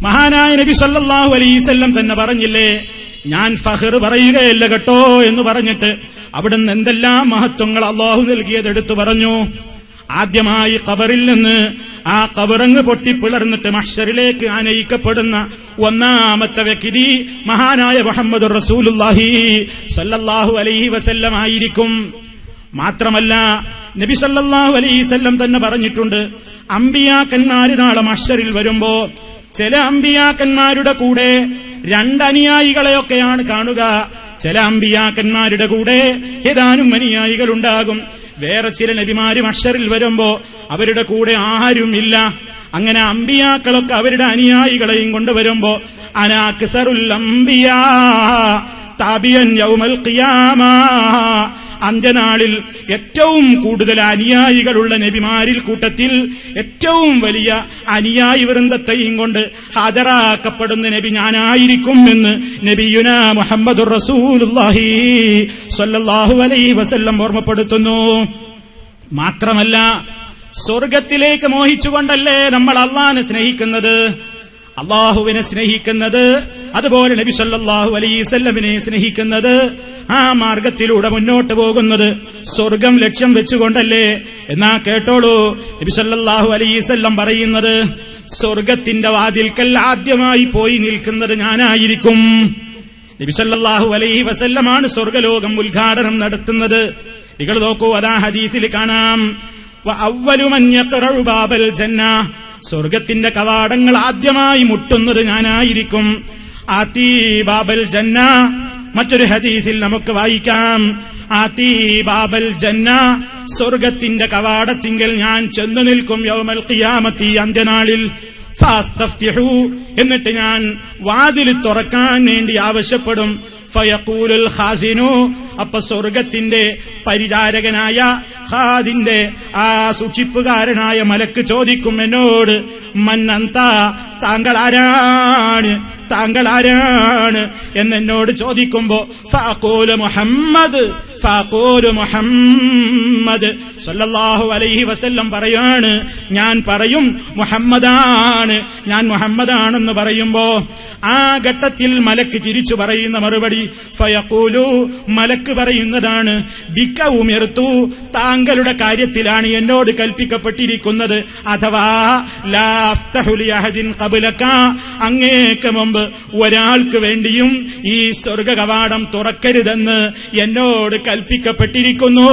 മഹാനായ നബി സല്ലല്ലാഹു അലൈഹി വസല്ലം തന്നെ പറഞ്ഞില്ലേ, ഞാൻ ഫഖർ പറയുകയല്ല കേട്ടോ എന്ന് പറഞ്ഞിട്ട് അവിടുന്ന് എന്തെല്ലാം മഹത്വങ്ങൾ അള്ളാഹു നൽകിയതെടുത്തു പറഞ്ഞു. ആദ്യമായി ഖബറിൽ നിന്ന് ആ ഖബറങ്ങ് പൊട്ടിപ്പിളർന്നിട്ട് മഹ്ശറിലേക്ക് ആനയിക്കപ്പെടുന്ന ഒന്നാമത്തെ വ്യക്തി മഹാനായ മുഹമ്മദുർ റസൂലുള്ളാഹി സല്ലല്ലാഹു അലൈഹി വസല്ലം ആയിരിക്കും. മാത്രമല്ല നബി സല്ലല്ലാഹു അലൈഹി വസല്ലം തന്നെ പറഞ്ഞിട്ടുണ്ട്, അമ്പിയാക്കന്മാര് നാളെ മഹ്ശറിൽ വരുമ്പോ ചില അമ്പിയാക്കന്മാരുടെ കൂടെ രണ്ടനുയായികളെയൊക്കെയാണ് കാണുക. ചില അമ്പിയാക്കന്മാരുടെ കൂടെ ഏതാനും അനുയായികൾ ഉണ്ടാകും. വേറെ ചില നബിമാര് മഹ്ശറിൽ വരുമ്പോ അവരുടെ കൂടെ ആരുമില്ല. അങ്ങനെ അമ്പിയാക്കളൊക്കെ അവരുടെ അനുയായികളെയും കൊണ്ടുവരുമ്പോ അനാക്സറുൽ അംബിയാ താബിയൻ യൗമൽ ഖിയാമ, അന്ത്യനാളിൽ ഏറ്റവും കൂടുതൽ അനുയായികളുള്ള നബിമാരിൽ കൂട്ടത്തിൽ ഏറ്റവും വലിയ അനുയായി വൃന്ദത്തെയും കൊണ്ട് ഹാജരാക്കപ്പെടുന്ന നബി ഞാനായിരിക്കും എന്ന് നബിയുനാ മുഹമ്മദുർ റസൂലുള്ളാഹി സ്വല്ലല്ലാഹു അലൈഹി വസല്ലം ഓർമ്മപ്പെടുത്തുന്നു. മാത്രമല്ല സ്വർഗത്തിലേക്ക് മോഹിച്ചുകൊണ്ടല്ലേ നമ്മൾ അള്ളാഹിനെ സ്നേഹിക്കുന്നത്, അള്ളാഹുവിനെ സ്നേഹിക്കുന്നത്, അതുപോലെ നബി സല്ലല്ലാഹു അലൈഹി വസല്ലമിനെ സ്നേഹിക്കുന്നത്, ആ മാർഗത്തിലൂടെ മുന്നോട്ട് പോകുന്നത് സ്വർഗം ലക്ഷ്യം വെച്ചുകൊണ്ടല്ലേ. എന്നാ കേട്ടോളൂ, നബി സല്ലല്ലാഹു അലൈഹി വസല്ലം പറയുന്നത്, സ്വർഗത്തിന്റെ വാതിൽക്കൽ ആദ്യമായി പോയി നിൽക്കുന്നത് ഞാനായിരിക്കും. നബി സല്ലല്ലാഹു അലൈഹി വസല്ലമാണ് സ്വർഗലോകം ഉദ്ഘാടനം നടത്തുന്നത്. നിങ്ങൾ നോക്കൂ, അതാ ഹദീസിൽ കാണാം, വഅവ്വലു മൻ യഖറഉ ബാബൽ ജന്ന, സ്വർഗത്തിന്റെ കവാടങ്ങൾ ആദ്യമായി മുട്ടുന്നത് ഞാനായിരിക്കും. ആതി ബാബൽ ജന്ന, മറ്റൊരു ഹദീസിൽ നമുക്ക് വായിക്കാം, ആതി ബാബൽ ജന്ന, സ്വർഗത്തിന്റെ കവാടത്തിങ്കൽ ഞാൻ ചെന്നു നിൽക്കും യൗമൽ ഖിയാമത്തി, അന്ത്യനാളിൽ. ഫാസ്തഫ്തിഹു, എന്നിട്ട് ഞാൻ വാതിൽ തുറക്കാൻ വേണ്ടി ആവശ്യപ്പെടും. ഫയഖൂലുൽ ഖാസിനു, അപ്പൊ സ്വർഗത്തിന്റെ പരിചാരകനായ ഖാദിന്റെ ആ സൂക്ഷിപ്പുകാരനായ മലക്ക് ചോദിക്കും എന്നോട്, മൻ അന്ത, താങ്കൾ ആരാണ്, താങ്കൾ ആരാണ് എന്നോട് ചോദിക്കുമ്പോ ഫഅഖൂലു മുഹമ്മദ്, ഫഅഖൂലു മുഹമ്മദ് സല്ലല്ലാഹു അലൈഹി വസല്ലം പറയാണ്, ഞാൻ പറയും മുഹമ്മദാണ്, ഞാൻ മുഹമ്മദാണെന്ന് പറയുമ്പോ ആ ഘട്ടത്തിൽ മലക്ക് തിരിച്ചു പറയുന്ന മറുപടി ഫയഖൂലു, മലക്ക് പറയുന്നതാണ്, ബിക ഉമിർതു, താങ്കളുടെ കാര്യത്തിലാണ് എന്നോട് കൽപ്പിക്കപ്പെട്ടിരിക്കുന്നത്. അഥവാ ലാ അഫ്തഹു ലി അഹദിൻ ഖബ്ലക, അങ്ങേക്ക് മുമ്പ് ഒരാൾക്ക് വേണ്ടിയും ഈ സ്വർഗ കവാടം തുറക്കരുതെന്ന് എന്നോട് കൽപ്പിക്കപ്പെട്ടിരിക്കുന്നു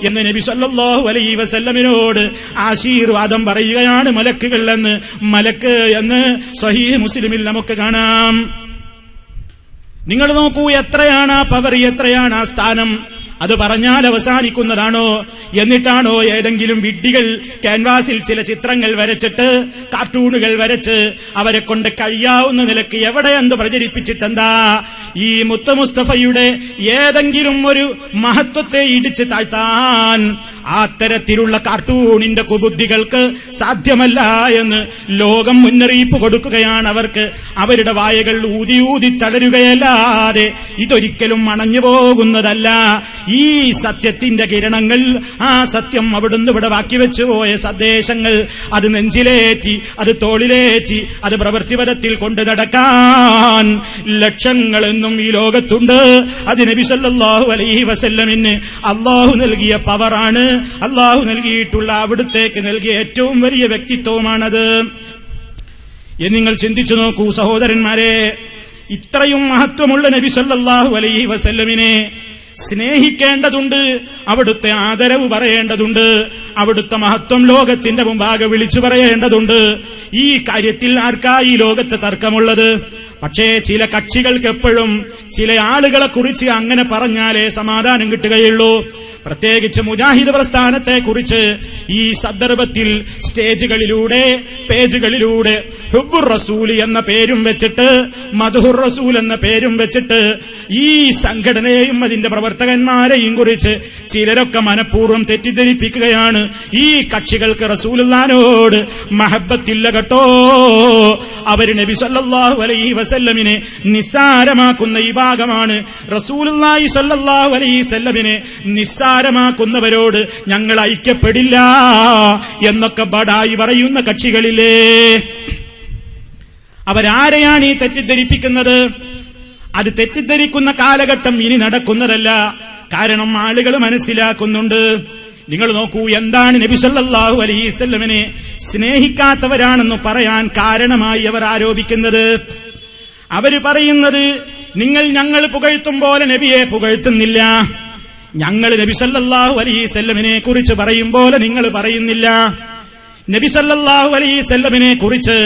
എന്ന് നബി സല്ലല്ലാഹു അലൈഹി വസല്ലമിനോട് ആശീർവാദം പറയുകയാണ് മലക്കുകൾ എന്ന്, മലക്ക് എന്ന് സ്വഹീഹ് മുസ്ലിമിൽ നമുക്ക് കാണാം. നിങ്ങൾ നോക്കൂ, എത്രയാണ് ആ പവർ, എത്രയാണ് ആ സ്ഥാനം. അത് പറഞ്ഞാൽ അവസാനിക്കുന്നതാണോ? എന്നിട്ടാണോ ഏതെങ്കിലും വിഡ്ഢികൾ ക്യാൻവാസിൽ ചില ചിത്രങ്ങൾ വരച്ചിട്ട്, കാർട്ടൂണുകൾ വരച്ച് അവരെ കൊണ്ട് കഴിയാവുന്ന നിലക്ക് എവിടെ എന്ത് പ്രചരിപ്പിച്ചിട്ടെന്താ? ഈ മുത്ത മുസ്തഫയുടെ ഏതെങ്കിലും ഒരു മഹത്വത്തെ ഇടിച്ച് താഴ്ത്താൻ അത്തരത്തിലുള്ള കാർട്ടൂണിന്റെ കുബുദ്ധികൾക്ക് സാധ്യമല്ല എന്ന് ലോകം മുന്നറിയിപ്പ് കൊടുക്കുകയാണ്. അവർക്ക് അവരുടെ വായകൾ ഊതി ഊതി തളരുകയല്ലാതെ ഇതൊരിക്കലും അണഞ്ഞു പോകുന്നതല്ല. ഈ സത്യത്തിന്റെ കിരണങ്ങൾ, ആ സത്യം അവിടുന്ന് ഇവിടെ ബാക്കി വെച്ചു പോയ സന്ദേശങ്ങൾ, അത് നെഞ്ചിലേറ്റി, അത് തോളിലേറ്റി, അത് പ്രവൃത്തിപരത്തിൽ കൊണ്ടു നടക്കാൻ ലക്ഷങ്ങളെന്നും ഈ ലോകത്തുണ്ട്. അത് നബി സല്ലല്ലാഹു അലൈഹി വസല്ലമിന് അല്ലാഹു നൽകിയ പവറാണ്, അല്ലാഹു നൽകിയിട്ടുള്ള അവിടുത്തേക്ക് നൽകിയ ഏറ്റവും വലിയ വ്യക്തിത്വമാണത്. നിങ്ങൾ ചിന്തിച്ചു നോക്കൂ സഹോദരന്മാരെ, ഇത്രയും മഹത്വമുള്ള നബി സല്ലല്ലാഹു അലൈഹി വസല്ലമിനെ സ്നേഹിക്കേണ്ടതുണ്ട്, അവിടുത്തെ ആദരവ് പറയേണ്ടതുണ്ട്, അവിടുത്തെ മഹത്വം ലോകത്തിന്റെ മുമ്പാകെ വിളിച്ചു പറയേണ്ടതുണ്ട്. ഈ കാര്യത്തിൽ ആർക്കാ ഈ ലോകത്ത് തർക്കമുള്ളത്? പക്ഷേ ചില കക്ഷികൾക്ക് എപ്പോഴും ചില ആളുകളെ കുറിച്ച് അങ്ങനെ പറഞ്ഞാലേ സമാധാനം കിട്ടുകയുള്ളൂ. പ്രത്യേകിച്ച് മുജാഹിദ് പ്രസ്ഥാനത്തെ കുറിച്ച് ഈ സന്ദർഭത്തിൽ സ്റ്റേജുകളിലൂടെ, പേജുകളിലൂടെ ഹുബ്ബുർ റസൂൽ എന്ന പേരും വെച്ചിട്ട്, മദ്ഹുർ റസൂൽ എന്ന പേരും വെച്ചിട്ട് ഈ സംഘടനയെയും അതിന്റെ പ്രവർത്തകന്മാരെയും കുറിച്ച് ചിലരൊക്കെ മനഃപൂർവ്വം തെറ്റിദ്ധരിപ്പിക്കുകയാണ്. ഈ കക്ഷികൾക്ക് റസൂലുള്ളാഹിനോട് മഹബ്ബത്തില്ല കേട്ടോ. അവര് നബി സല്ലല്ലാഹു അലൈഹി വസല്ലമിനെ നിസ്സാരമാക്കുന്ന ഈ ഭാഗമാണ്. റസൂലുള്ളാഹി സല്ലല്ലാഹു അലൈഹി വസല്ലമിനെ നിസ്സാരമാക്കുന്നവരോട് ഞങ്ങൾ ഐക്യപ്പെടില്ല എന്നൊക്കെ ബടായി പറയുന്ന കക്ഷികളില്ലേ. അവരാരെയാണ് ഈ തെറ്റിദ്ധരിപ്പിക്കുന്നത്? അത് തെറ്റിദ്ധരിക്കുന്ന കാലഘട്ടം ഇനി നടക്കുന്നതല്ല. കാരണം ആളുകൾ മനസ്സിലാക്കുന്നുണ്ട്. നിങ്ങൾ നോക്കൂ, എന്താണ് നബി സല്ലല്ലാഹു അലൈഹി വസല്ലമനെ സ്നേഹിക്കാത്തവരാണെന്ന് പറയാൻ കാരണമായി അവർ ആരോപിക്കുന്നത്? അവര് പറയുന്നത്, നിങ്ങൾ ഞങ്ങൾ പുകഴ്ത്തും പോലെ നബിയെ പുകഴ്ത്തുന്നില്ല, ഞങ്ങൾ നബി സല്ലല്ലാഹു അലൈഹി വസല്ലമനെ കുറിച്ച് പറയും പോലെ നിങ്ങൾ പറയുന്നില്ല, നബി സല്ലല്ലാഹു അലൈഹി വസല്ലമനെ കുറിച്ച്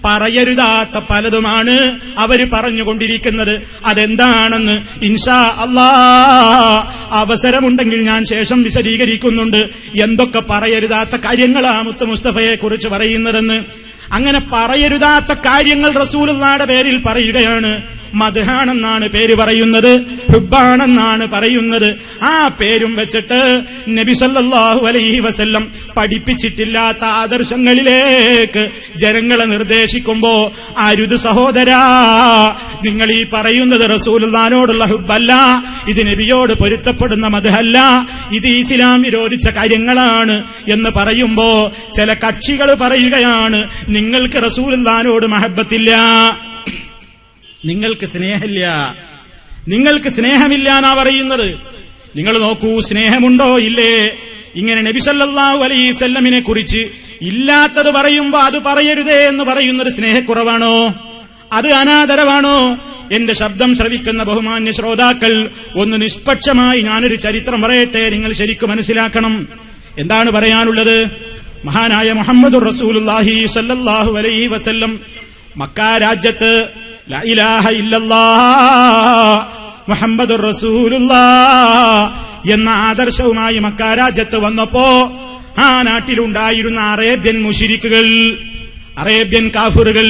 പറയരുതാത്ത പലതുമാണ് അവര് പറഞ്ഞുകൊണ്ടിരിക്കുന്നത്. അതെന്താണെന്ന് ഇൻഷാ അല്ലാഹ് അവസരമുണ്ടെങ്കിൽ ഞാൻ ശേഷം വിശദീകരിക്കുന്നുണ്ട്. എന്തൊക്കെ പറയരുതാത്ത കാര്യങ്ങളാ മുത്ത് മുസ്തഫയെ കുറിച്ച് പറയുന്നതെന്ന്. അങ്ങനെ പറയരുതാത്ത കാര്യങ്ങൾ റസൂലുള്ളാഹിയുടെ പേരിൽ പറയുകയാണ്. മദ്ഹാണെന്നാണ് പേര് പറയുന്നത്, ഹുബ്ബാണെന്നാണ് പറയുന്നത്. ആ പേരും വെച്ചിട്ട് നബി സല്ലല്ലാഹു അലൈഹി വസല്ലം പഠിപ്പിച്ചിട്ടില്ലാത്ത ആദർശങ്ങളിലേക്ക് ജനങ്ങളെ നിർദ്ദേശിക്കുമ്പോ അരുത് സഹോദരാ, നിങ്ങൾ ഈ പറയുന്നത് റസൂലുള്ളാഹിനോടുള്ള ഹുബ്ബല്ല, ഇത് നബിയോട് പൊരുത്തപ്പെടുന്ന മദ്ഹല്ല, ഇത് ഇസ്ലാം വിരോധിച്ച കാര്യങ്ങളാണ് എന്ന് പറയുമ്പോ ചില കക്ഷികൾ പറയുകയാണ്, നിങ്ങൾക്ക് റസൂലുള്ളാഹിനോട് മഹബ്ബത്തില്ല, നിങ്ങൾക്ക് സ്നേഹമില്ല, നിങ്ങൾക്ക് സ്നേഹമില്ല എന്നാ പറയുന്നത്. നിങ്ങൾ നോക്കൂ, സ്നേഹമുണ്ടോ ഇല്ലേ? ഇങ്ങനെ നബി സല്ലല്ലാഹു അലൈഹി വസല്ലമിനെ കുറിച്ച് ഇല്ലാത്തത് പറയുമ്പോ അത് പറയരുതേ എന്ന് പറയുന്നത് സ്നേഹക്കുറവാണോ? അത് അനാദരവാണോ? എന്റെ ശബ്ദം ശ്രവിക്കുന്ന ബഹുമാന്യ ശ്രോതാക്കൾ, ഒന്ന് നിഷ്പക്ഷമായി ഞാനൊരു ചരിത്രം പറയട്ടെ, നിങ്ങൾ ശരിക്കും മനസ്സിലാക്കണം. എന്താണ് പറയാനുള്ളത്? മഹാനായ മുഹമ്മദുർ റസൂലുള്ളാഹി സ്വല്ലല്ലാഹു അലൈഹി വസല്ലം മക്ക രാജ്യത്ത് ലാ ഇലാഹ ഇല്ലല്ലാഹ് മുഹമ്മദുർ റസൂലുള്ളാഹ് എന്ന ആദർശവുമായി മക്ക രാജ്യത്ത് വന്നപ്പോ ആ നാട്ടിലുണ്ടായിരുന്ന അറേബ്യൻ മുശ്രിക്കുകൾ, അറേബ്യൻ കാഫിറുകൾ,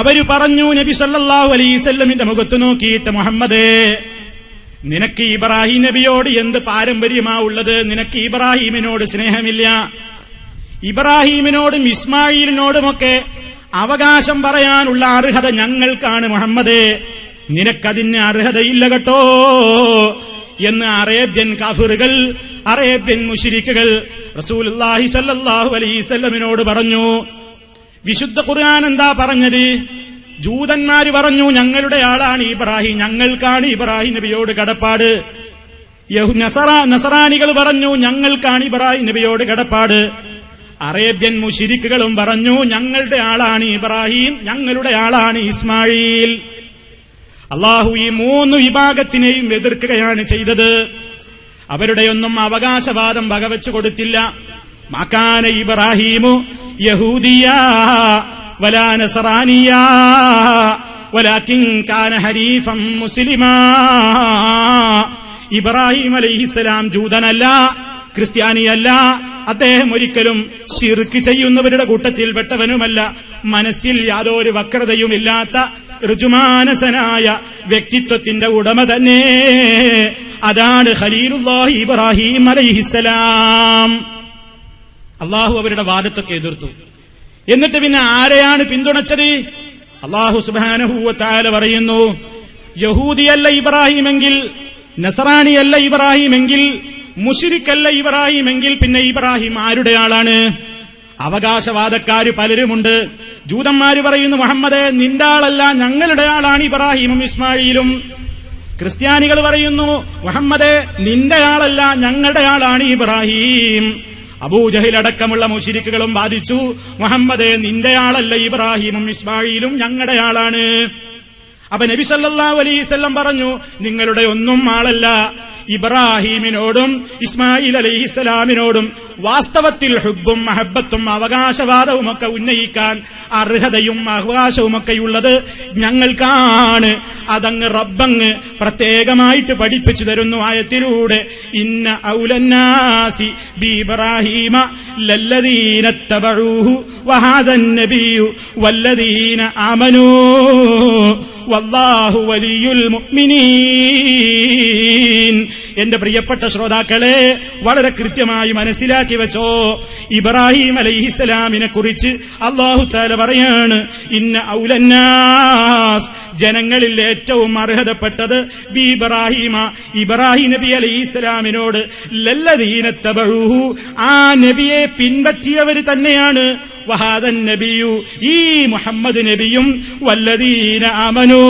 അവര് പറഞ്ഞു നബി സല്ലല്ലാഹു അലൈഹി വസല്ലമിന്റെ മുഖത്ത് നോക്കിയിട്ട്, മുഹമ്മദേ, നിനക്ക് ഇബ്രാഹിം നബിയോട് എന്ത് പാരമ്പര്യമാ ഉള്ളത്? നിനക്ക് ഇബ്രാഹിമിനോട് സ്നേഹമില്ല, ഇബ്രാഹിമിനോടും ഇസ്മായിലിനോടുമൊക്കെ അവകാശം പറയാനുള്ള അർഹത ഞങ്ങൾക്കാണ് മുഹമ്മദേ, നിനക്കതിന് അർഹതയില്ല കേട്ടോ എന്ന് അറേബ്യൻ കാഫിറുകൾ, അറേബ്യൻ മുശ്രിക്കുകൾ റസൂലുള്ളാഹി സ്വല്ലല്ലാഹു അലൈഹി വസല്ലമിനോട് പറഞ്ഞു. വിശുദ്ധ ഖുർആൻ എന്താ പറഞ്ഞത്? ജൂതന്മാര് പറഞ്ഞു, ഞങ്ങളുടെ ആളാണ് ഇബ്രാഹിം, ഞങ്ങൾക്കാണ് ഇബ്രാഹിം നബിയോട് കടപ്പാട്. നസറാനികൾ പറഞ്ഞു, ഞങ്ങൾക്കാണ് ഇബ്രാഹിം നബിയോട് കടപ്പാട്. അറേബ്യൻ മുശ്രിക്കുകളും പറഞ്ഞു, ഞങ്ങളുടെ ആളാണ് ഇബ്രാഹിം, ഞങ്ങളുടെ ആളാണ് ഇസ്മായിൽ. അള്ളാഹു ഈ മൂന്ന് വിഭാഗത്തിനെയും എതിർക്കുകയാണ് ചെയ്തത്. അവരുടെയൊന്നും അവകാശവാദം വകവെച്ചു കൊടുത്തില്ല. മകാന ഇബ്രാഹീമു യഹൂദിയാ വലാ നസറാനിയാ വലാകിൻ കാന ഹനീഫൻ മുസ്ലിമാ. ഇബ്രാഹിം അലൈഹിസ്സലാം ജൂതനല്ല, ക്രിസ്ത്യാനിയല്ല, അദ്ദേഹം ഒരിക്കലും ശിർക്ക് ചെയ്യുന്നവരുടെ കൂട്ടത്തിൽപ്പെട്ടവനുമല്ല, മനസ്സിൽ യാതൊരു വക്രതയുമില്ലാത്ത ഋജുമാനസനായ വ്യക്തിത്വത്തിന്റെ ഉടമ തന്നെ. അതാണ് ഖലീലുല്ലാഹി ഇബ്രാഹിം അലൈഹിസ്സലാം. അള്ളാഹു അവരുടെ വാദത്തൊക്കെ എതിർത്തു. എന്നിട്ട് പിന്നെ ആരെയാണ് പിന്തുണച്ചത്? അള്ളാഹു സുബ്ഹാനഹു വ തആല പറയുന്നു, യഹൂദിയല്ല ഇബ്രാഹിമെങ്കിൽ, നസറാനിയല്ല ഇബ്രാഹിമെങ്കിൽ, മുശ്രിക്കല്ല ഇബ്രാഹിമെങ്കിൽ പിന്നെ ഇബ്രാഹിം ആരുടെ ആളാണ്? അവകാശവാദക്കാര് പലരുമുണ്ട്. ജൂതന്മാര് പറയുന്നു, മുഹമ്മദേ, നിന്റെ ആളല്ല, ഞങ്ങളുടെ ആളാണ് ഇബ്രാഹിമും ഇസ്മായിലും. ക്രിസ്ത്യാനികൾ പറയുന്നു, മുഹമ്മദേ, നിന്റെ ആളല്ല, ഞങ്ങളുടെ ആളാണ് ഇബ്രാഹിം. അബൂജഹൽ അടക്കമുള്ള മുശ്രിക്കുകളും വാദിച്ചു, മുഹമ്മദേ, നിന്റെ ആളല്ല ഇബ്രാഹിമും ഇസ്മായിലും, ഞങ്ങളുടെ ആളാണ്. അപ്പൊ നബി സല്ലല്ലാഹു അലൈഹി വസല്ലം പറഞ്ഞു, നിങ്ങളുടെ ഒന്നും ആളല്ല. ഇബ്രാഹിമിനോടും ഇസ്മായിൽ അലൈഹിസ്സലാമിനോടും വാസ്തവത്തിൽ ഹുബ്ബും മഹബത്തും അവകാശവാദവുമൊക്കെ ഉന്നയിക്കാൻ അർഹതയും അവകാശവുമൊക്കെയുള്ളത് ഞങ്ങൾക്കാണ്. അതങ്ങ് റബ്ബങ്ങ് പ്രത്യേകമായിട്ട് പഠിപ്പിച്ചു തരുന്നു ആയത്തിലൂടെ. ഇന്ന ഔലന്നാസി ബിഇബ്രാഹീമ ലല്ലദീന തബഊഹു വഹാദൻ നബിയു വല്ലദീന ആമനൂ വല്ലാഹു വലിയുൽ മുഅ്മിനീൻ. എന്റെ പ്രിയപ്പെട്ട ശ്രോതാക്കളെ, വളരെ കൃത്യമായി മനസ്സിലാക്കി വെച്ചോ. ഇബ്രാഹിം അലൈഹിസ്സലാമിനെ കുറിച്ച് അല്ലാഹു തആല പറയാണ്, ഇന്ന ഔലന്നാസ്, ജനങ്ങളിൽ ഏറ്റവും അർഹതപ്പെട്ടത് ബി ഇബ്രാഹിമ, ഇബ്രാഹിം നബി അലൈഹിസ്സലാമിനോട്, ലല്ലദീന തബഊഹു, ആ നബിയെ പിൻപറ്റിയവർ തന്നെയാണ്, വഹാദൻ നബിയു, ഈ മുഹമ്മദ് നബിയും വല്ലദീന ആമനൂ,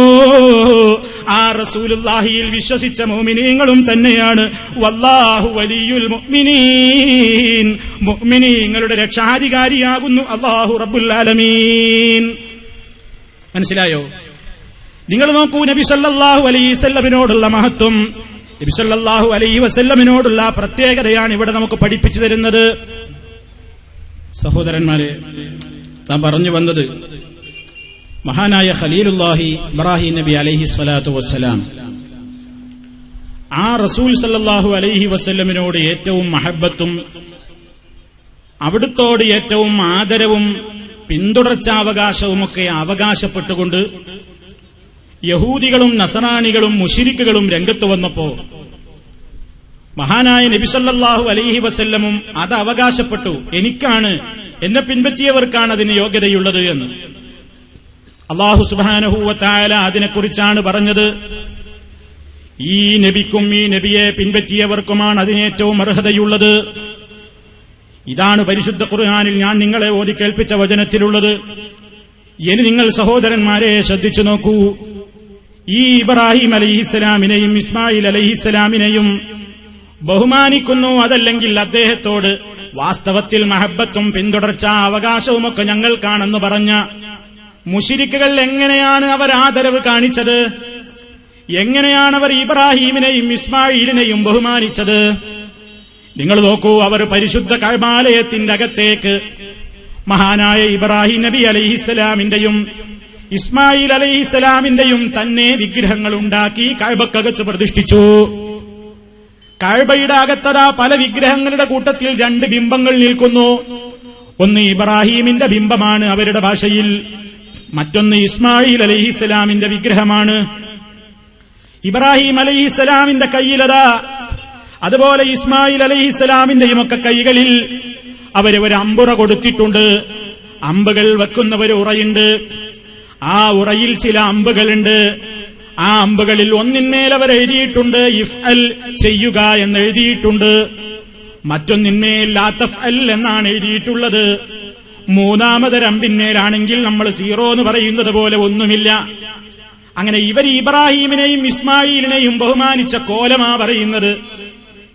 ആ റസൂലുള്ളാഹിയിൽ വിശ്വസിച്ച മുഅ്മിനീങ്ങളും തന്നെയാണ്. വല്ലാഹു വലിയുൽ മുഅ്മിനീൻ, മുഅ്മിനീങ്ങളുടെ രക്ഷാധികാരിയാകുന്നു അല്ലാഹു റബ്ബുൽ ആലമീൻ. മനസ്സിലായോ? നിങ്ങൾ നോക്കൂ, നബി സല്ലല്ലാഹു അലൈഹി വസല്ലമിനോടുള്ള മഹത്വം, നബി സല്ലല്ലാഹു അലൈഹി വസല്ലമിനോടുള്ള പ്രത്യേകതയാണ് ഇവിടെ നമുക്ക് പഠിപ്പിച്ചു തരുന്നത്. സഹോദരന്മാരെ, താൻ പറഞ്ഞു വന്നത് മഹാനായ ഖലീലുല്ലാഹി ഇബ്രാഹിം നബി അലൈഹി സ്വലാത്തു വസ്സലാം ആ റസൂൽ സല്ലല്ലാഹു അലൈഹി വസല്ലമിനോട് ഏറ്റവും മഹബത്തും അവിടുത്തോട് ഏറ്റവും ആദരവും പിന്തുടർച്ചാവകാശവുമൊക്കെ അവകാശപ്പെട്ടുകൊണ്ട് യഹൂദികളും നസറാനികളും മുശ്രിക്കുകളും രംഗത്ത് വന്നപ്പോ മഹാനായ നബി സല്ലല്ലാഹു അലൈഹി വസല്ലമും അത് അവകാശപ്പെട്ടു, എനിക്കാണ്, എന്നെ പിൻപറ്റിയവർക്കാണ് അതിന് യോഗ്യതയുള്ളത് എന്ന്. അല്ലാഹു സുബ്ഹാനഹു വ തആല അതിനെക്കുറിച്ചാണ് പറഞ്ഞത്, ഈ നബിക്കും ഈ നബിയെ പിൻപറ്റിയവർക്കുമാണ് അതിനേറ്റവും അർഹതയുള്ളത്. ഇതാണ് പരിശുദ്ധ ഖുർആനിൽ ഞാൻ നിങ്ങളെ ഓതി കേൾപ്പിച്ച വചനത്തിലുള്ളത്. ഇനി നിങ്ങൾ സഹോദരന്മാരെ ശ്രദ്ധിച്ചു നോക്കൂ. ഈ ഇബ്രാഹിം അലൈഹിസ്സലാമിനെയും ഇസ്മായിൽ അലൈഹിസ്സലാമിനെയും ബഹുമാനിക്കുന്നു, അതല്ലെങ്കിൽ അദ്ദേഹത്തോട് വാസ്തവത്തിൽ മഹബത്തും പിന്തുടർച്ച അവകാശവുമൊക്കെ ഞങ്ങൾക്കാണെന്ന് പറഞ്ഞ മുശ്രിക്കുകൾ എങ്ങനെയാണ് അവർ ആദരവ് കാണിച്ചത്? എങ്ങനെയാണ് അവർ ഇബ്രാഹീമിനെയും ഇസ്മായിലിനെയും ബഹുമാനിച്ചത്? നിങ്ങൾ നോക്കൂ, അവർ പരിശുദ്ധ കഅബാലയത്തിന്റെ അകത്തേക്ക് മഹാനായ ഇബ്രാഹിം നബി അലൈഹിസ്സലാമിന്റെയും ഇസ്മായിൽ അലൈഹിസ്സലാമിന്റെയും തന്നെ വിഗ്രഹങ്ങൾ ഉണ്ടാക്കി കഅബക്കകത്ത് പ്രതിഷ്ഠിച്ചു. കഅബയുടെ അകത്തതാ പല വിഗ്രഹങ്ങളുടെ കൂട്ടത്തിൽ രണ്ട് ബിംബങ്ങൾ നിൽക്കുന്നു. ഒന്ന് ഇബ്രാഹീമിന്റെ ബിംബമാണ് അവരുടെ ഭാഷയിൽ, മറ്റൊന്ന് ഇസ്മായിൽ അലൈഹിസ്സലാമിന്റെ വിഗ്രഹമാണ്. ഇബ്രാഹിം അലൈഹിസ്സലാമിന്റെ കയ്യിലതാ, അതുപോലെ ഇസ്മായിൽ അലൈഹിസ്സലാമിന്റെയും ഒക്കെ കൈകളിൽ അവര് ഒരു അമ്പുറ കൊടുത്തിട്ടുണ്ട്. അമ്പുകൾ വെക്കുന്ന ഒരു ഉറയുണ്ട്. ആ ഉറയിൽ ചില അമ്പുകളുണ്ട്. ആ അമ്പുകളിൽ ഒന്നിന്മേൽ അവർ എഴുതിയിട്ടുണ്ട് ഇഫ്അൽ, ചെയ്യുക എന്ന് എഴുതിയിട്ടുണ്ട്. മറ്റൊന്നിന്മേൽ ലാ തഫ്അൽ എന്നാണ് എഴുതിയിട്ടുള്ളത്. മൂന്നാമതൊരമ്പിന്മേലാണെങ്കിൽ നമ്മൾ സീറോ എന്ന് പറയുന്നത് പോലെ ഒന്നുമില്ല. അങ്ങനെ ഇവർ ഇബ്രാഹീമിനെയും ഇസ്മായിലിനെയും ബഹുമാനിച്ച കോലമാ പറയുന്നത്.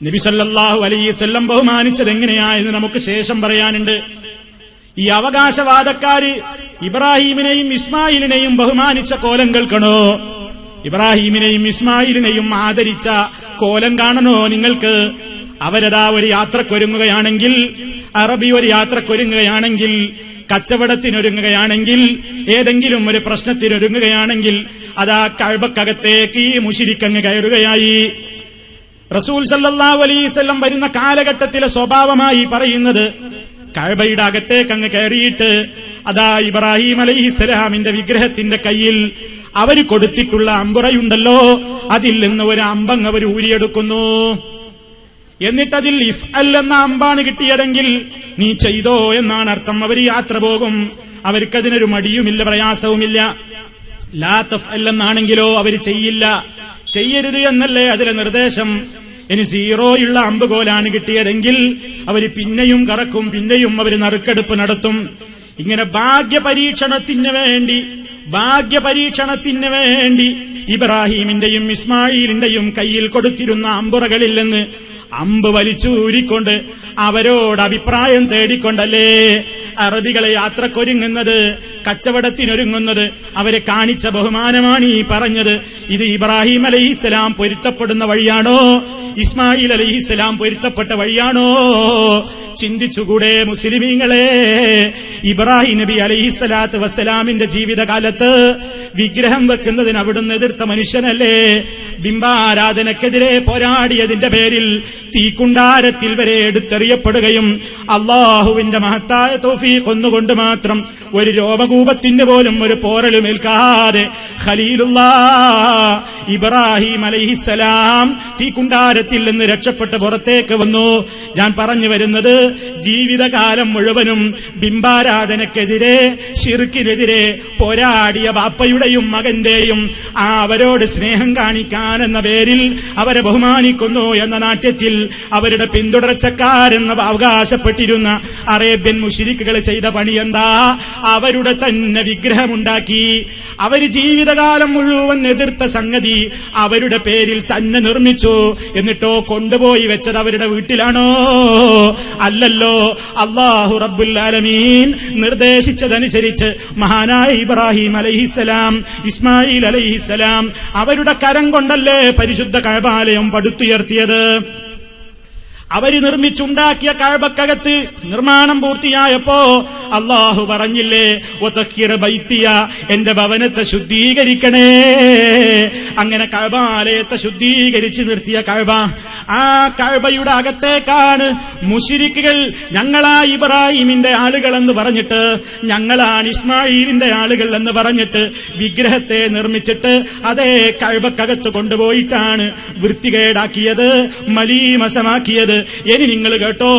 നബി സല്ലല്ലാഹു അലൈഹി വസല്ലം ബഹുമാനിച്ചത് എങ്ങനെയായെന്ന് നമുക്ക് ശേഷം പറയാനുണ്ട്. ഈ അവകാശവാദക്കാര് ഇബ്രാഹീമിനെയും ഇസ്മായിലിനെയും ബഹുമാനിച്ച കോലം കേൾക്കണോ? ഇബ്രാഹീമിനെയും ഇസ്മായിലിനെയും ആദരിച്ച കോലം കാണണോ നിങ്ങൾക്ക്? അവരതാ ഒരു യാത്രക്കൊരുങ്ങുകയാണെങ്കിൽ, അറബി ഒരു യാത്രക്കൊരുങ്ങുകയാണെങ്കിൽ, കച്ചവടത്തിനൊരുങ്ങുകയാണെങ്കിൽ, ഏതെങ്കിലും ഒരു പ്രശ്നത്തിനൊരുങ്ങുകയാണെങ്കിൽ അതാ കഅബക്കകത്തേക്ക് ഈ മുശ്രിക്കങ്ങ് കയറുകയായി. റസൂൽ സല്ലല്ലാഹു അലൈഹി വസല്ലം വരുന്ന കാലഘട്ടത്തിലെ സ്വഭാവമായി പറയുന്നത്, കഅബയുടെ അകത്തേക്ക് അങ്ങ് കയറിയിട്ട് അതാ ഇബ്രാഹിം അലൈഹിസ്സലാമിന്റെ വിഗ്രഹത്തിന്റെ കയ്യിൽ അവര് കൊടുത്തിട്ടുള്ള അമ്പുറയുണ്ടല്ലോ, അതിൽ നിന്ന് ഒരു അമ്പങ്ങ് അവർ ഊരിയെടുക്കുന്നു. എന്നിട്ടതിൽ ഇഫ്അൽ എന്ന അമ്പാണ് കിട്ടിയതെങ്കിൽ നീ ചെയ്തോ എന്നാണ് അർത്ഥം. അവർ യാത്ര പോകും, അവർക്കതിനൊരു മടിയുമില്ല, പ്രയാസവുമില്ല. ലാ തഫ്അൽ എന്നാണെങ്കിലോ അവർ ചെയ്യില്ല, ചെയ്യരുത് എന്നല്ലേ അതിലെ നിർദ്ദേശം. ഇനി സീറോയുള്ള അമ്പുകോലാണ് കിട്ടിയതെങ്കിൽ അവർ പിന്നെയും കറക്കും, പിന്നെയും അവർ നറുക്കെടുപ്പ് നടത്തും. ഇങ്ങനെ ഭാഗ്യപരീക്ഷണത്തിന് വേണ്ടി ഇബ്രാഹീമിന്റെയും ഇസ്മായിലിന്റെയും കയ്യിൽ കൊടുത്തിരുന്ന അമ്പുറകളിൽ നിന്ന് അമ്പ് വലിച്ചൂരിക്കൊണ്ട് അവരോട് അഭിപ്രായം തേടിക്കൊണ്ടല്ലേ അറബികളെ യാത്രക്കൊരുങ്ങുന്നത്, കച്ചവടത്തിനൊരുങ്ങുന്നത്. അവരെ കാണിച്ച ബഹുമാനമാണ് ഈ പറഞ്ഞത്. ഇത് ഇബ്രാഹിം അലൈഹിസ്സലാം പൊരുത്തപ്പെടുന്ന വഴിയാണോ? ഇസ്മായിൽ അലൈഹിസ്സലാം പൊരുത്തപ്പെട്ട വഴിയാണോ? ചിന്തിച്ചുകൂടെ മുസ്ലിമീങ്ങളെ? ഇബ്രാഹിം നബി അലൈഹിസ്സലാത്തു വസ്സലാമിന്റെ ജീവിതകാലത്ത് വിഗ്രഹം വെക്കുന്നതിന് അവിടുന്ന് എതിർത്ത മനുഷ്യനല്ലേ? ബിംബാരാധനക്കെതിരെ പോരാടിയതിന്റെ പേരിൽ തീക്കുണ്ടാരത്തിൽ വരെ എടുത്തെറിയപ്പെടുകയും അള്ളാഹുവിന്റെ മഹത്തായ തൗഫീഖ് ഒന്നുകൊണ്ട് മാത്രം ഒരു രോമകൂപത്തിന്റെ പോലും ഒരു പോരലുമേൽക്കാതെ ഖലീലുല്ലാഹ് ഇബ്രാഹിം അലൈഹിസ്സലാം തീക്കുണ്ടാരത്തിൽ നിന്ന് രക്ഷപ്പെട്ട് പുറത്തേക്ക് വന്നു. ഞാൻ പറഞ്ഞു വരുന്നത്, ജീവിതകാലം മുഴുവനും ബിംബാരാധനക്കെതിരെ, ശിർക്കിനെതിരെ പോരാടിയ ബാപ്പയുടെയും മകന്റെയും അവരോട് സ്നേഹം കാണിക്കാനെന്ന പേരിൽ അവരെ ബഹുമാനിക്കുന്നു എന്ന നാട്യത്തിൽ അവരുടെ പിന്തുടർച്ചക്കാരെന്ന് അവകാശപ്പെട്ടിരുന്ന അറേബ്യൻ മുശ്രിക്കുകൾ ചെയ്ത പണി എന്താ? അവരുടെ തന്നെ വിഗ്രഹമുണ്ടാക്കി. അവര് ജീവിതകാലം മുഴുവൻ എതിർത്ത സംഗതി അവരുടെ പേരിൽ തന്നെ നിർമ്മിച്ചു. എന്നിട്ടോ കൊണ്ടുപോയി വെച്ചത് അവരുടെ വീട്ടിലാണോ? അല്ലല്ലോ. അല്ലാഹു റബ്ബുൽ ആലമീൻ നിർദ്ദേശിച്ചതനുസരിച്ച് മഹാനായ ഇബ്രാഹിം അലൈഹിസ്സലാം, ഇസ്മായിൽ അലൈഹിസ്സലാം അവരുടെ കരം കൊണ്ടല്ലേ പരിശുദ്ധ കഅബാലയം പടുത്തുയർത്തിയത്. അവര് നിർമ്മിച്ചുണ്ടാക്കിയ കഅബക്കകത്ത് നിർമ്മാണം പൂർത്തിയായപ്പോ അല്ലാഹു പറഞ്ഞില്ലേ, വതഖിറ ബൈത്തിയ, എന്റെ ഭവനത്തെ ശുദ്ധീകരിക്കണേ. അങ്ങനെ കഅബാലയത്തെ ശുദ്ധീകരിച്ച് നിർത്തിയ കഅബ, ആ കഅബയുടെ അകത്തേക്കാണ് മുശ്രിക്കുകൾ ഞങ്ങളാ ഇബ്രാഹിമിന്റെ ആളുകളെന്ന് പറഞ്ഞിട്ട്, ഞങ്ങളാണ് ഇസ്മായിലിന്റെ ആളുകൾ എന്ന് പറഞ്ഞിട്ട് വിഗ്രഹത്തെ നിർമ്മിച്ചിട്ട് അതേ കഅബക്കകത്ത് കൊണ്ടുപോയിട്ടാണ് വൃത്തികേടാക്കിയത്, മലീമസമാക്കിയത്. ഇനി നിങ്ങൾ കേട്ടോ,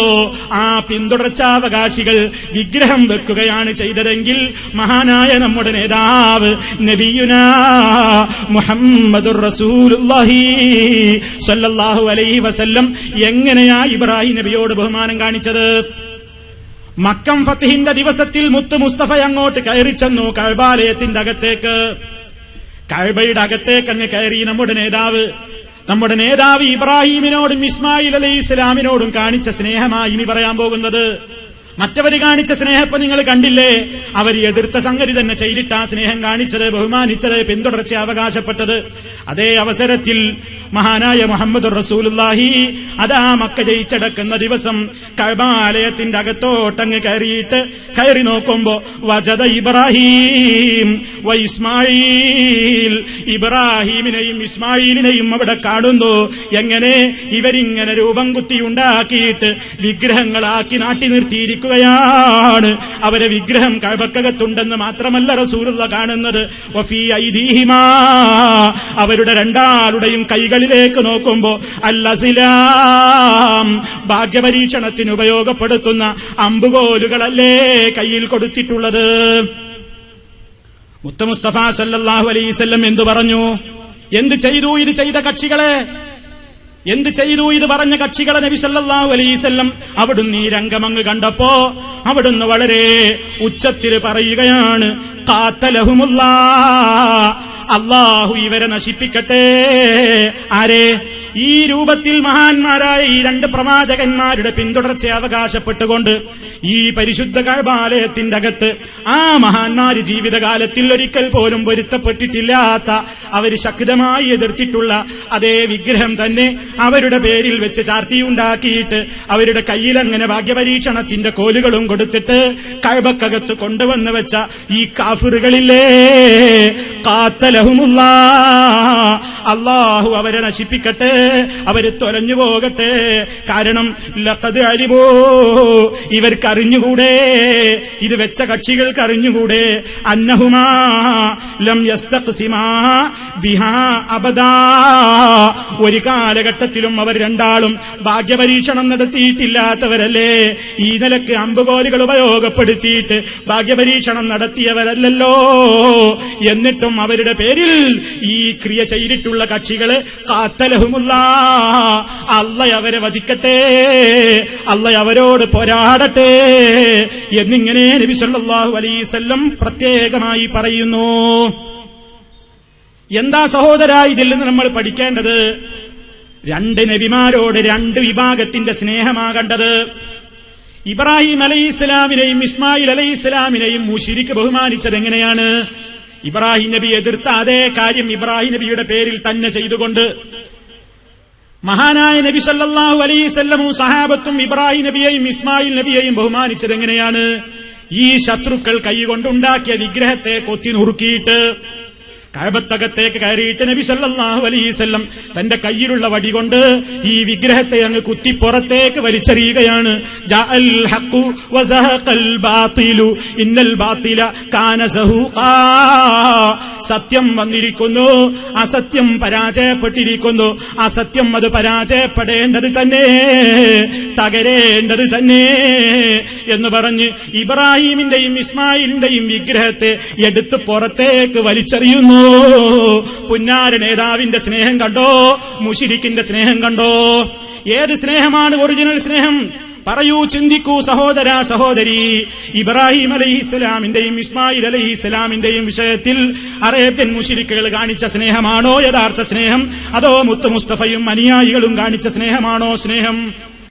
ആ പിന്തുടർച്ചാവകാശികൾ വിഗ്രഹം വെക്കുകയാണ് ചെയ്തതെങ്കിൽ മഹാനായ നമ്മുടെ നേതാവ് നബിയുനാ മുഹമ്മദുർ റസൂലുള്ളാഹി സ്വല്ലല്ലാഹു അലൈഹി വസല്ലം എങ്ങനെയാ ഇബ്രാഹിം നബിയോട് ബഹുമാനം കാണിച്ചത്? മക്കം ഫത്ഹിന്റെ ദിവസത്തിൽ മുത്ത് മുസ്തഫ അങ്ങോട്ട് കയറി ചെന്നു കഅബാലയത്തിന്റെ അകത്തേക്ക്. കഅബയുടെ അകത്തേക്ക് അങ്ങ് കയറി നമ്മുടെ നേതാവ് ഇബ്രാഹിമിനോടും ഇസ്മായിൽ അലൈഹി ഇസ്ലാമിനോടും കാണിച്ച സ്നേഹമായി ഇനി പറയാൻ പോകുന്നത്. മറ്റവര് കാണിച്ച സ്നേഹപ്പം നിങ്ങൾ കണ്ടില്ലേ? അവർ എതിർത്ത സംഗതി തന്നെ ചെയ്തിട്ടാ സ്നേഹം കാണിച്ചത്, ബഹുമാനിച്ചത്, പിന്തുടർച്ച അവകാശപ്പെട്ടത്. അതേ അവസരത്തിൽ മഹാനായ മുഹമ്മദുർ റസൂലുള്ളാഹി അതാ മക്ക ജയിച്ചടക്കുന്ന ദിവസം കഅബാലയത്തിന്റെ അകത്തോട്ടങ്ങ് കയറി നോക്കുമ്പോ വജദ ഇബ്രാഹിം വ ഇസ്മായിൽ, ഇബ്രാഹിമിനെയും ഇസ്മായിലിനെയും അവിടെ കാണുന്നു. എങ്ങനെ? ഇവരിങ്ങനെ രൂപം കുത്തി ഉണ്ടാക്കിയിട്ട് വിഗ്രഹങ്ങളാക്കി നാട്ടി നിർത്തിയിരിക്കുകയാണ്. അവരെ വിഗ്രഹം കഅബക്കകത്തുണ്ടെന്ന് മാത്രമല്ല റസൂലുള്ള കാണുന്നത്, വഫീ ഐദീഹിമാ, അവരുടെ രണ്ടാളുടെയും കൈകളിലേക്ക് നോക്കുമ്പോ അൽ-അസ്ലാം, ഭാഗ്യപരീക്ഷണത്തിന് ഉപയോഗപ്പെടുത്തുന്ന അമ്പുകോലുകളല്ലേ കയ്യിൽ കൊടുത്തിട്ടുള്ളത്. മുത്ത മുസ്തഫ സല്ലല്ലാഹു അലൈഹി വസല്ലം എന്തു പറഞ്ഞു? എന്ത് ചെയ്തു ഇത് ചെയ്ത കക്ഷികളെ? എന്ത് ചെയ്തു ഇത് പറഞ്ഞ കക്ഷികളെ? നബി സല്ലല്ലാഹു അലൈഹി വസല്ലം അവിടുന്ന് ഈ രംഗമങ്ങ് കണ്ടപ്പോ അവിടുന്ന് വളരെ ഉച്ചത്തിൽ പറയുകയാണ്, ഖാതലഹുമുല്ലാഹ്, അല്ലാഹു ഇവരെ നശിപ്പിക്കട്ടെ. ആരെ? ഈ രൂപത്തിൽ മഹാന്മാരായ ഈ രണ്ട് പ്രവാചകന്മാരുടെ പിന്തുടർച്ച അവകാശപ്പെട്ടുകൊണ്ട് ഈ പരിശുദ്ധ കഅബാലയത്തിന്റെ അകത്ത് ആ മഹാന്മാര് ജീവിതകാലത്തിൽ ഒരിക്കൽ പോലും പൊരുത്തപ്പെട്ടിട്ടില്ലാത്ത, അവര് ശക്തമായി എതിർത്തിട്ടുള്ള അതേ വിഗ്രഹം തന്നെ അവരുടെ പേരിൽ വെച്ച് ചാർത്തിയുണ്ടാക്കിയിട്ട് അവരുടെ കയ്യിൽ അങ്ങനെ ഭാഗ്യപരീക്ഷണത്തിന്റെ കോലുകളും കൊടുത്തിട്ട് കഅബക്കകത്ത് കൊണ്ടുവന്ന് വെച്ച ഈ കാഫിറുകളില്ലേ, ഖാതലഹുമുല്ലാഹ്, അല്ലാഹു അവരെ നശിപ്പിക്കട്ടെ, അവര് തൊലഞ്ഞു പോകട്ടെ. കാരണം ലഖദ് അലിമൂ, ഇവർക്ക് അറിഞ്ഞുകൂടെ, ഇത് വെച്ച കക്ഷികൾക്ക് അറിഞ്ഞുകൂടെ, അന്നഹുമാ ലം യസ്തഖ്സിമാ ബിഹാ അബദാ, ഒരു കാലഘട്ടത്തിലും അവർ രണ്ടാളും ഭാഗ്യപരീക്ഷണം നടത്തിയിട്ടില്ലാത്തവരല്ലേ. ഈ നിലക്ക് അമ്പുകോലുകൾ ഉപയോഗപ്പെടുത്തിയിട്ട് ഭാഗ്യപരീക്ഷണം നടത്തിയവരല്ലല്ലോ. എന്നിട്ടും അവരുടെ പേരിൽ ഈ ക്രിയ ചെയ്തിട്ടുള്ള കക്ഷികള് ഖാതലഹുമുല്ലാഹ്, അല്ലാഹ് അവരെ വധിക്കട്ടെ, അല്ലാഹ് അവരോട് പോരാടട്ടെ എന്നിങ്ങനെ നബി സല്ലല്ലാഹു അലൈഹി വസല്ലം പ്രത്യേകമായി പറയുന്നു. എന്താ സഹോദരാ ഇതിൽ നിന്ന് നമ്മൾ പഠിക്കേണ്ടത്? രണ്ട് നബിമാരോട് രണ്ട് വിഭാഗത്തിന്റെ സ്നേഹമാകേണ്ടത്. ഇബ്രാഹിം അലൈഹിസ്സലാമിനെയും ഇസ്മായിൽ അലൈഹിസ്സലാമിനെയും മുശ്രിക്ക് ബഹുമാനിച്ചത് എങ്ങനെയാണ്? ഇബ്രാഹിം നബി എതിർത്ത അതേ കാര്യം ഇബ്രാഹിം നബിയുടെ പേരിൽ തന്നെ ചെയ്തുകൊണ്ട് മഹാനായ നബി സല്ലല്ലാഹു അലൈഹി വസല്ലമും സഹാബത്തും ഇബ്രാഹിം നബിയെയും ഇസ്മായിൽ നബിയെയും ബഹുമാനിച്ചത് എങ്ങനെയാണ്? ഈ ശത്രുക്കൾ കൈകൊണ്ടുണ്ടാക്കിയ വിഗ്രഹത്തെ കൊത്തി നുറുക്കിയിട്ട് കഅബത്തകത്തേക്ക് കയറിയിട്ട് നബി സല്ലല്ലാഹു അലൈഹി വസല്ലം തന്റെ കയ്യിലുള്ള വടി കൊണ്ട് ഈ വിഗ്രഹത്തെ അങ്ങ് കുത്തി പുറത്തേക്ക് വലിച്ചെറിയുകയാണ്. ജാഅൽ ഹഖു വസഹഖൽ ബാതിലു ഇന്നൽ ബാതില കാന സഹൂഖാ. സത്യം വന്നിരിക്കുന്നു, അസത്യം പരാജയപ്പെട്ടിരിക്കുന്നു. അസത്യം അത് പരാജയപ്പെടേണ്ടത് തന്നെ, തകരേണ്ടത് തന്നെ എന്ന് പറഞ്ഞ് ഇബ്രാഹീമിന്റെയും ഇസ്മായിലിന്റെയും വിഗ്രഹത്തെ എടുത്ത് പുറത്തേക്ക് വലിച്ചെറിയുന്നു. പുന്നാര നേതാവിന്റെ സ്നേഹം കണ്ടോ? മുശ്രിക്കിന്റെ സ്നേഹം കണ്ടോ? ഏത് സ്നേഹമാണ് ഒറിജിനൽ സ്നേഹം? പറയൂ, ചിന്തിക്കൂ സഹോദര സഹോദരി. ഇബ്രാഹിം അലൈഹിസ്സലാമിന്റെയും ഇസ്മായിൽ അലൈഹിസ്സലാമിന്റെയും വിഷയത്തിൽ അറേബ്യൻ മുശ്രിക്കുകൾ കാണിച്ച സ്നേഹമാണോ യഥാർത്ഥ സ്നേഹം? അതോ മുത്ത് മുസ്തഫയും അനുയായികളും കാണിച്ച സ്നേഹമാണോ സ്നേഹം?